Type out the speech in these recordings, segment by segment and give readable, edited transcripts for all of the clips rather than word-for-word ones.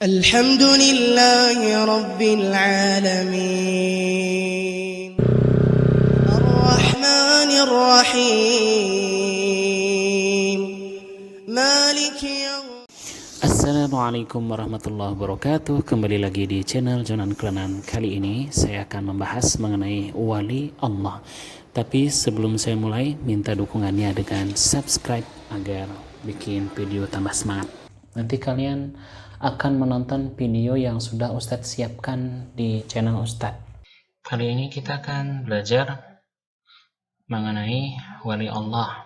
Alhamdulillahi Rabbil Alamin Ar-Rahmanir Rahim Maliki Yawm. Assalamualaikum warahmatullahi wabarakatuh. Kembali lagi di channel Jonan Klenan. Kali ini saya akan membahas mengenai wali Allah. Tapi sebelum saya mulai, minta dukungannya dengan subscribe agar bikin video tambah semangat. Nanti kalian akan menonton video yang sudah Ustadz siapkan di channel Ustadz. Kali ini kita akan belajar mengenai wali Allah.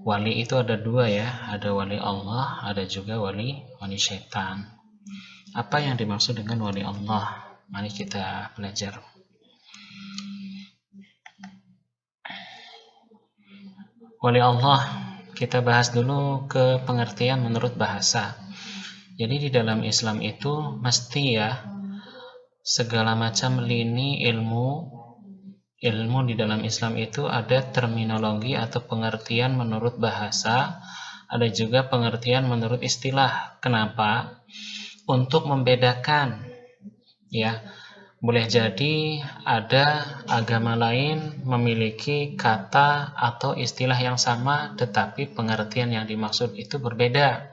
Wali itu ada dua ya, ada wali Allah, ada juga wali setan. Apa yang dimaksud dengan wali Allah? Mari kita belajar. Wali Allah, kita bahas dulu ke pengertian menurut bahasa. Jadi di dalam Islam itu mesti ya, segala macam lini ilmu di dalam Islam itu ada terminologi atau pengertian menurut bahasa, ada juga pengertian menurut istilah. Kenapa? Untuk membedakan ya. Boleh jadi ada agama lain memiliki kata atau istilah yang sama, tetapi pengertian yang dimaksud itu berbeda.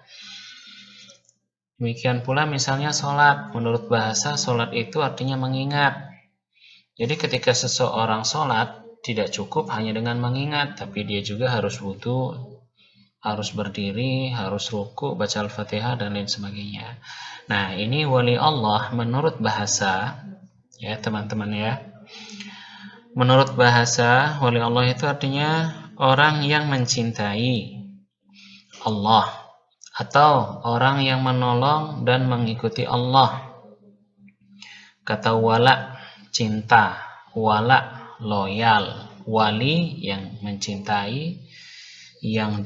Demikian pula misalnya sholat. Menurut bahasa, sholat itu artinya mengingat. Jadi ketika seseorang sholat, tidak cukup hanya dengan mengingat, tapi dia juga harus wudu, harus berdiri, harus ruku, baca Al-Fatihah, dan lain sebagainya. Nah, ini wali Allah menurut bahasa, ya teman-teman ya. Menurut bahasa, wali Allah itu artinya orang yang mencintai Allah, atau orang yang menolong dan mengikuti Allah. Kata wala, cinta, wala, loyal, wali yang mencintai, yang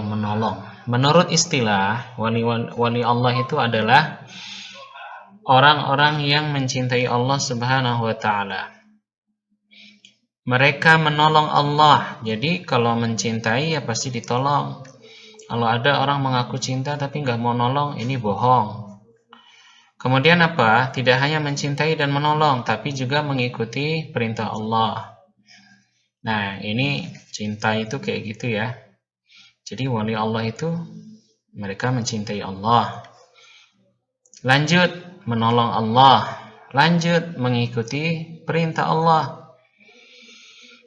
menolong. Menurut istilah, wali Allah itu adalah orang-orang yang mencintai Allah Subhanahu wa taala. Mereka menolong Allah. Jadi kalau mencintai ya pasti ditolong. Kalau ada orang mengaku cinta tapi nggak mau nolong, ini bohong. Kemudian apa? Tidak hanya mencintai dan menolong, tapi juga mengikuti perintah Allah. Nah, ini cinta itu kayak gitu ya. Jadi wali Allah itu mereka mencintai Allah. Lanjut menolong Allah. Lanjut mengikuti perintah Allah.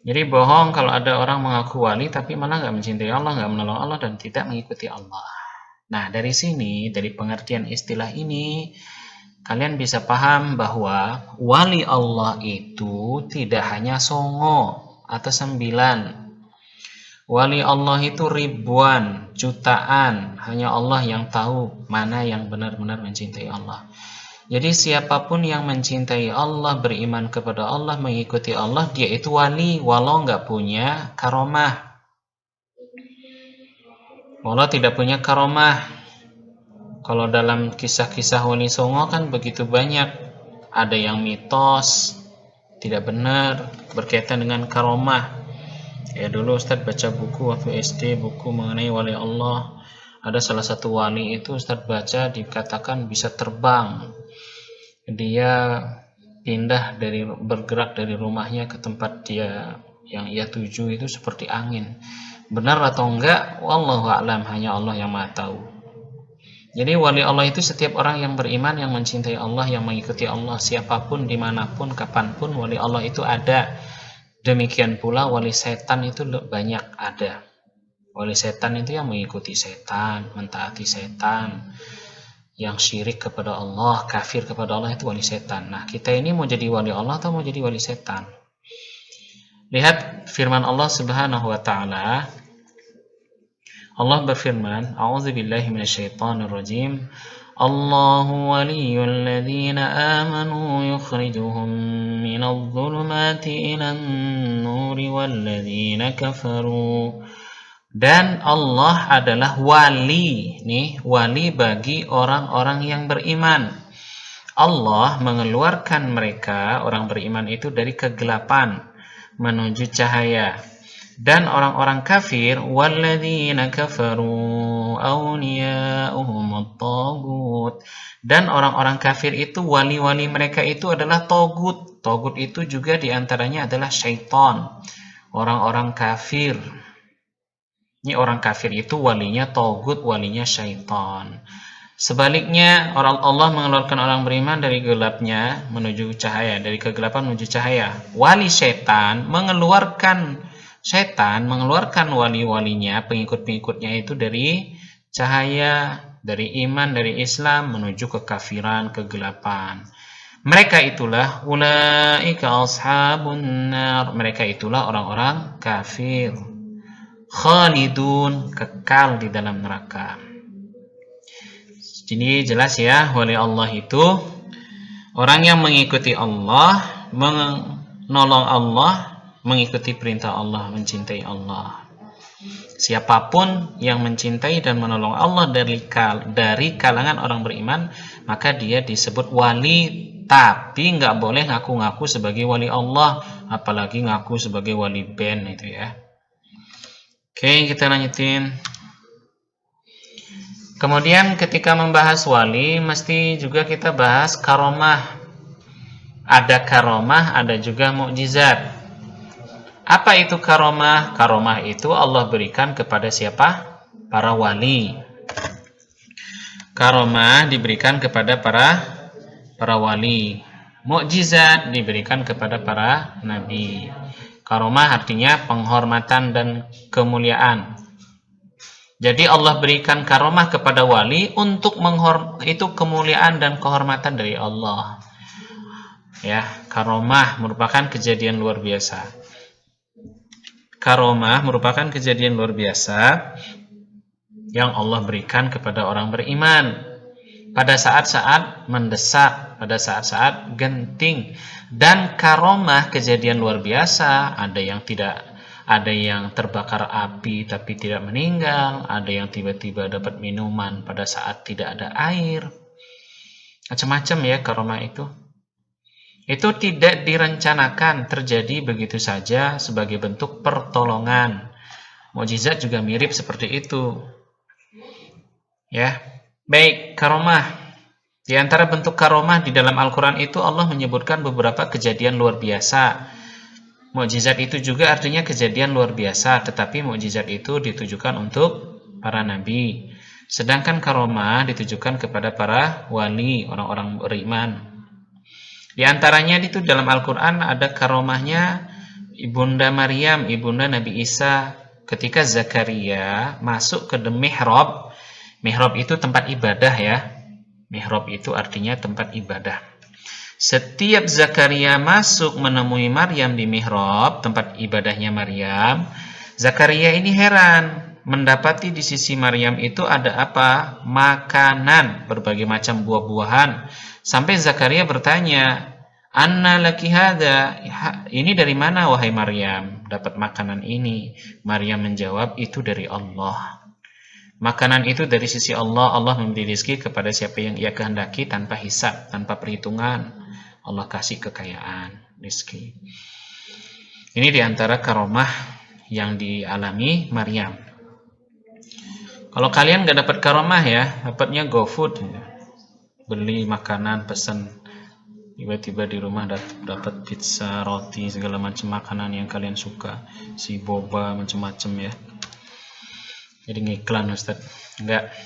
Jadi bohong kalau ada orang mengaku wali tapi malah nggak mencintai Allah, nggak menolong Allah, dan tidak mengikuti Allah. Nah, dari sini, dari pengertian istilah ini, kalian bisa paham bahwa wali Allah itu tidak hanya songo atau 9. Wali Allah itu ribuan, jutaan. Hanya Allah yang tahu mana yang benar-benar mencintai Allah. Jadi siapapun yang mencintai Allah, beriman kepada Allah, mengikuti Allah, dia itu wali, walau nggak punya karomah. Walau tidak punya karomah. Kalau dalam kisah-kisah wali songo kan begitu banyak. Ada yang mitos, tidak benar, berkaitan dengan karomah. Ya dulu Ustadz baca buku waktu SD, buku mengenai wali Allah. Ada salah satu wali itu Ustadz baca dikatakan bisa terbang. Dia bergerak dari rumahnya ke tempat dia yang ia tuju itu seperti angin. Benar atau enggak? Wallahu a'lam, hanya Allah yang Maha tahu. Jadi wali Allah itu setiap orang yang beriman, yang mencintai Allah, yang mengikuti Allah, siapapun, dimanapun, kapanpun, wali Allah itu ada. Demikian pula wali setan itu banyak ada. Wali setan itu yang mengikuti setan, mentaati setan, yang syirik kepada Allah, kafir kepada Allah, itu wali setan. Nah, kita ini mau jadi wali Allah atau mau jadi wali setan? Lihat firman Allah Subhanahu wa taala. Allah berfirman, A'udzubillahi minasyaitonirrajim. Allahu waliyyul ladzina amanu yukhrijuhum minadh-dhulumati ilan nuri wal ladzina kafaru. Dan Allah adalah wali, nih, wali bagi orang-orang yang beriman. Allah mengeluarkan mereka, orang beriman itu, dari kegelapan menuju cahaya. Dan orang-orang kafir, walladzina kafaru أولياؤهم الطاغوت. Dan orang-orang kafir itu wali-wali mereka itu adalah togut. Togut itu juga diantaranya adalah syaitan. Orang-orang kafir. Ini orang kafir itu walinya togut, walinya syaitan. Sebaliknya, Allah mengeluarkan orang beriman dari gelapnya menuju cahaya, dari kegelapan menuju cahaya. Wali setan mengeluarkan wali-walinya, pengikut-pengikutnya itu dari cahaya, dari iman, dari Islam menuju kekafiran, kegelapan. Mereka itulah ulaika ashabun nar. Mereka itulah orang-orang kafir. Khalidun, kekal di dalam neraka. Jadi jelas ya, wali Allah itu orang yang mengikuti Allah, menolong Allah, mengikuti perintah Allah, mencintai Allah. Siapapun yang mencintai dan menolong Allah dari kalangan orang beriman, maka dia disebut wali. Tapi nggak boleh ngaku-ngaku sebagai wali Allah, apalagi ngaku sebagai wali band itu ya. Oke, kita lanjutin. Kemudian ketika membahas wali, mesti juga kita bahas karomah. Ada karomah, ada juga mukjizat. Apa itu karomah? Karomah itu Allah berikan kepada siapa? Para wali. Karomah diberikan kepada para wali. Mukjizat diberikan kepada para nabi. Karomah artinya penghormatan dan kemuliaan. Jadi Allah berikan karomah kepada wali untuk itu kemuliaan dan kehormatan dari Allah. Ya, karomah merupakan kejadian luar biasa. Karomah merupakan kejadian luar biasa yang Allah berikan kepada orang beriman pada saat-saat mendesak, pada saat-saat genting. Dan karomah kejadian luar biasa, ada yang terbakar api tapi tidak meninggal, ada yang tiba-tiba dapat minuman pada saat tidak ada air. Macam-macam ya karomah itu. Itu tidak direncanakan, terjadi begitu saja sebagai bentuk pertolongan. Mukjizat juga mirip seperti itu. Ya. Baik, karomah. Di antara bentuk karomah di dalam Al-Qur'an itu Allah menyebutkan beberapa kejadian luar biasa. Mukjizat itu juga artinya kejadian luar biasa, tetapi mukjizat itu ditujukan untuk para nabi. Sedangkan karomah ditujukan kepada para wali, orang-orang beriman. Di antaranya itu dalam Al-Quran ada karomahnya Ibunda Maryam, Ibunda Nabi Isa. Ketika Zakaria masuk ke mihrab. Mihrab itu tempat ibadah ya. Mihrab itu artinya tempat ibadah. Setiap Zakaria masuk menemui Maryam di mihrab, tempat ibadahnya Maryam, Zakaria ini heran mendapati di sisi Maryam itu ada apa? Makanan, berbagai macam buah-buahan. Sampai Zakaria bertanya, "Anna laki hadza?" Ini dari mana wahai Maryam dapat makanan ini? Maryam menjawab, "Itu dari Allah." Makanan itu dari sisi Allah. Allah memberi rezeki kepada siapa yang Ia kehendaki tanpa hisab, tanpa perhitungan. Allah kasih kekayaan, rezeki. Ini diantara karomah yang dialami Maryam. Kalau kalian gak dapat karomah ya, dapatnya GoFood. Beli makanan, pesan. Tiba-tiba di rumah dapat pizza, roti, segala macam makanan yang kalian suka. Si boba, macam-macam ya. Jadi ngiklan Ustaz. Enggak.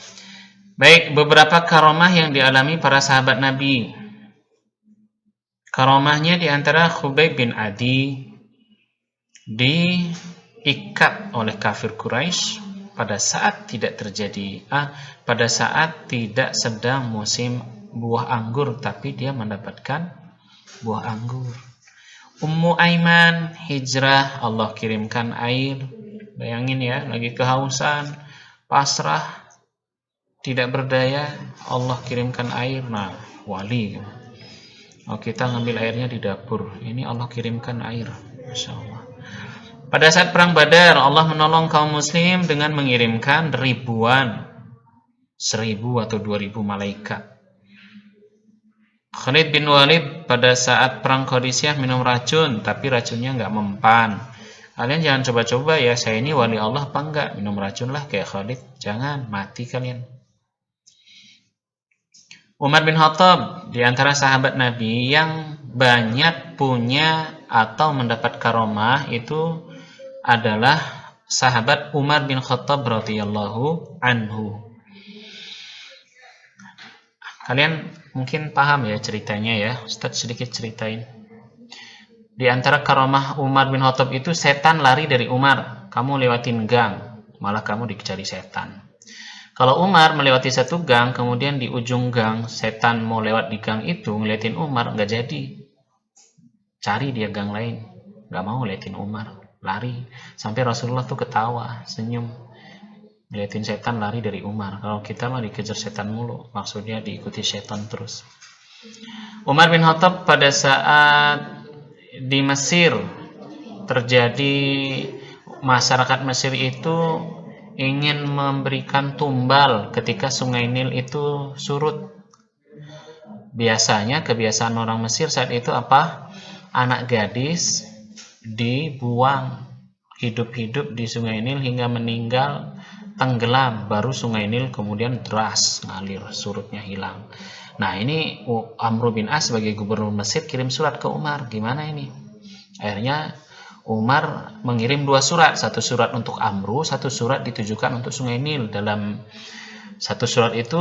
Baik, beberapa karomah yang dialami para sahabat Nabi. Karomahnya diantara Khubayb bin Adi diikat oleh kafir Quraisy pada saat pada saat tidak sedang musim buah anggur, tapi dia mendapatkan buah anggur. Ummu Aiman hijrah, Allah kirimkan air. Bayangin ya, lagi kehausan, pasrah, tidak berdaya, Allah kirimkan air. Nah, wali. Oh, kita ngambil airnya di dapur. Ini Allah kirimkan air. Masya Allah. Pada saat perang Badar, Allah menolong kaum muslim dengan mengirimkan 1.000 atau 2.000 malaikat. Khalid bin Walid pada saat perang Qadisiyah minum racun, tapi racunnya nggak mempan. Kalian jangan coba-coba ya, saya ini wali Allah apa enggak, minum racun lah kayak Khalid, jangan, mati kalian. Umar bin Khattab di antara sahabat Nabi yang banyak punya atau mendapat karomah itu adalah sahabat Umar bin Khattab radhiyallahu anhu. Kalian mungkin paham ya ceritanya ya, Ustaz sedikit ceritain. Di antara karomah Umar bin Khattab itu setan lari dari Umar. Kamu lewatin gang, malah kamu dicari setan. Kalau Umar melewati satu gang, kemudian di ujung gang setan mau lewat di gang itu ngeliatin Umar, nggak jadi. Cari dia gang lain, nggak mau ngeliatin Umar, lari. Sampai Rasulullah tuh ketawa, senyum. Ngeliatin setan lari dari Umar. Kalau kita mah dikejar setan mulu, maksudnya diikuti setan terus. Umar bin Khattab pada saat di Mesir terjadi, masyarakat Mesir itu ingin memberikan tumbal ketika Sungai Nil itu surut. Biasanya kebiasaan orang Mesir saat itu apa? Anak gadis dibuang hidup-hidup di Sungai Nil hingga meninggal, tenggelam, baru Sungai Nil kemudian deras ngalir, surutnya hilang. Nah, ini Amr bin As sebagai gubernur Mesir kirim surat ke Umar, gimana ini? Akhirnya Umar mengirim 2 surat, satu surat untuk Amru, satu surat ditujukan untuk Sungai Nil. Dalam satu surat itu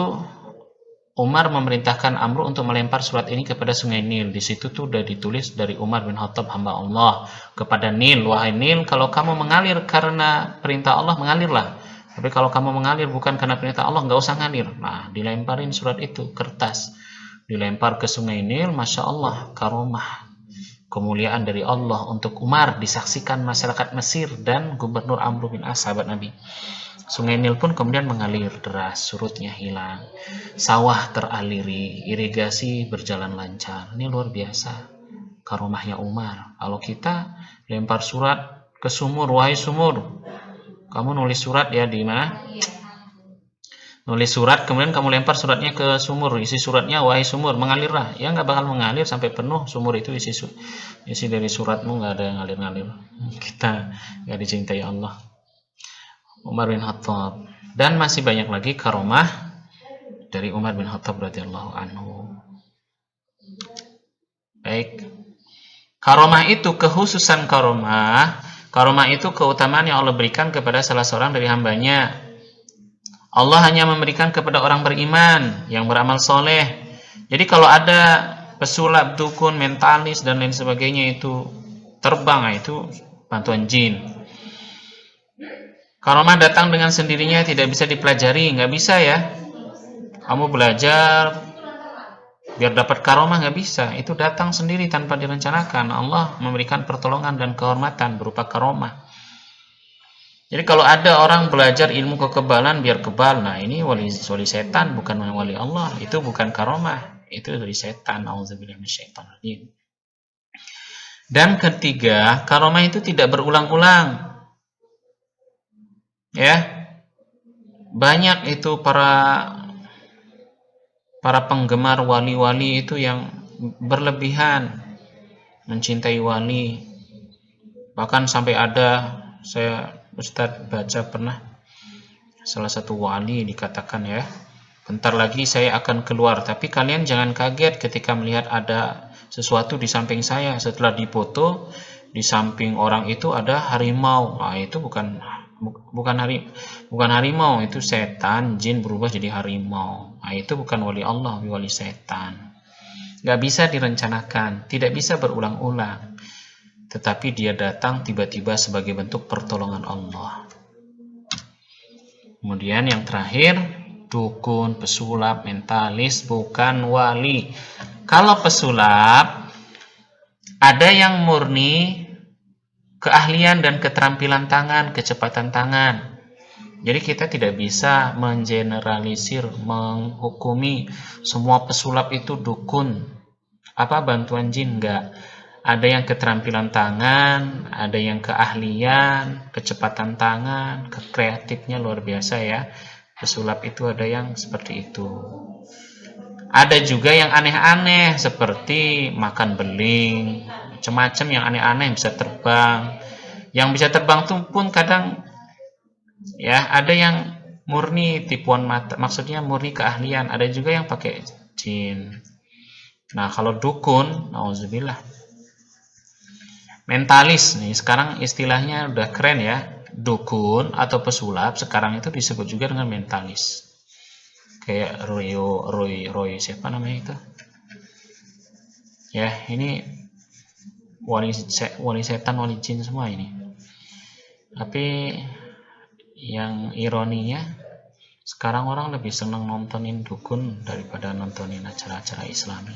Umar memerintahkan Amru untuk melempar surat ini kepada Sungai Nil. Di situ tuh udah ditulis dari Umar bin Khattab hamba Allah kepada Nil, wahai Nil, kalau kamu mengalir karena perintah Allah, mengalirlah. Tapi kalau kamu mengalir bukan karena perintah Allah, nggak usah ngalir. Nah, dilemparin surat itu, kertas, dilempar ke Sungai Nil. Masya Allah, karomah, kemuliaan dari Allah untuk Umar disaksikan masyarakat Mesir dan gubernur Amr bin As, sahabat Nabi. Sungai Nil pun kemudian mengalir deras, surutnya hilang, sawah teraliri, irigasi berjalan lancar. Ini luar biasa karomahnya Umar. Kalau kita lempar surat ke sumur, wahai sumur, kamu nulis surat ya di mana? Nulis surat, kemudian kamu lempar suratnya ke sumur, isi suratnya, wahai sumur, mengalirlah. Ya nggak bakal mengalir sampai penuh sumur itu, isi dari suratmu nggak ada yang ngalir-ngalir. Kita nggak dicintai Allah. Umar bin Khattab. Dan masih banyak lagi karomah dari Umar bin Khattab radhiyallahu anhu. Baik. Karomah itu kekhususan karomah. Karomah itu keutamaan yang Allah berikan kepada salah seorang dari hambanya. Allah hanya memberikan kepada orang beriman yang beramal soleh. Jadi kalau ada pesulap, dukun, mentalis dan lain sebagainya itu terbang, itu bantuan jin. Karomah datang dengan sendirinya, tidak bisa dipelajari, nggak bisa ya. Kamu belajar biar dapat karomah, nggak bisa. Itu datang sendiri tanpa direncanakan. Allah memberikan pertolongan dan kehormatan berupa karomah. Jadi kalau ada orang belajar ilmu kekebalan biar kebal, nah ini wali setan, bukan wali Allah. Itu bukan karomah, itu dari setan. Auzubillahi minasyaitonir. Dan ketiga, karomah itu tidak berulang-ulang. Ya, banyak itu para penggemar wali-wali itu yang berlebihan mencintai wali. Bahkan sampai ada, saya Ustadz baca pernah, salah satu wali dikatakan ya, bentar lagi saya akan keluar, tapi kalian jangan kaget ketika melihat ada sesuatu di samping saya. Setelah dipoto, di samping orang itu ada harimau. Nah, itu bukan harimau, itu setan, jin berubah jadi harimau. Nah, itu bukan wali Allah, wali setan. Gak bisa direncanakan, tidak bisa berulang-ulang, tetapi dia datang tiba-tiba sebagai bentuk pertolongan Allah. Kemudian yang terakhir, dukun, pesulap, mentalis bukan wali. Kalau pesulap, ada yang murni keahlian dan keterampilan tangan, kecepatan tangan. Jadi kita tidak bisa mengeneralisir, menghukumi semua pesulap itu dukun, bantuan jin, enggak. Ada yang keterampilan tangan, ada yang keahlian, kecepatan tangan, kreatifnya luar biasa ya. Pesulap itu ada yang seperti itu. Ada juga yang aneh-aneh seperti makan beling, macam-macam yang aneh-aneh, bisa terbang, Yang bisa terbang tuh pun kadang ya ada yang murni tipuan mata, maksudnya murni keahlian, ada juga yang pakai jin. Nah, kalau dukun, nauzubillah. Mentalis nih, sekarang istilahnya udah keren ya. Dukun atau pesulap sekarang itu disebut juga dengan mentalis. Kayak Roy siapa namanya itu? Ya, ini wali setan, wali jin semua ini. Tapi yang ironinya sekarang orang lebih senang nontonin dukun daripada nontonin acara-acara Islami.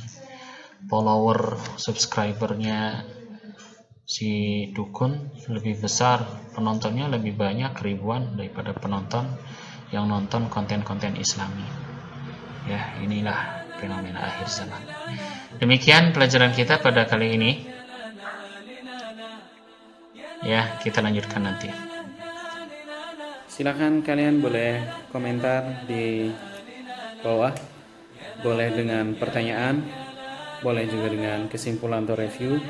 Follower subscribernya si dukun lebih besar, penontonnya lebih banyak ribuan daripada penonton yang nonton konten-konten Islami. Ya, inilah fenomena akhir zaman. Demikian pelajaran kita pada kali ini. Ya, kita lanjutkan nanti. Silahkan kalian boleh komentar di bawah, boleh dengan pertanyaan, boleh juga dengan kesimpulan atau review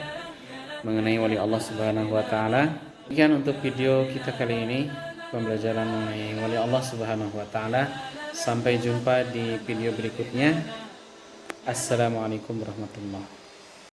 mengenai wali Allah Subhanahu wa taala. Demikian untuk video kita kali ini, pembelajaran mengenai wali Allah Subhanahu wa taala. Sampai jumpa di video berikutnya. Assalamualaikum warahmatullahi wabarakatuh.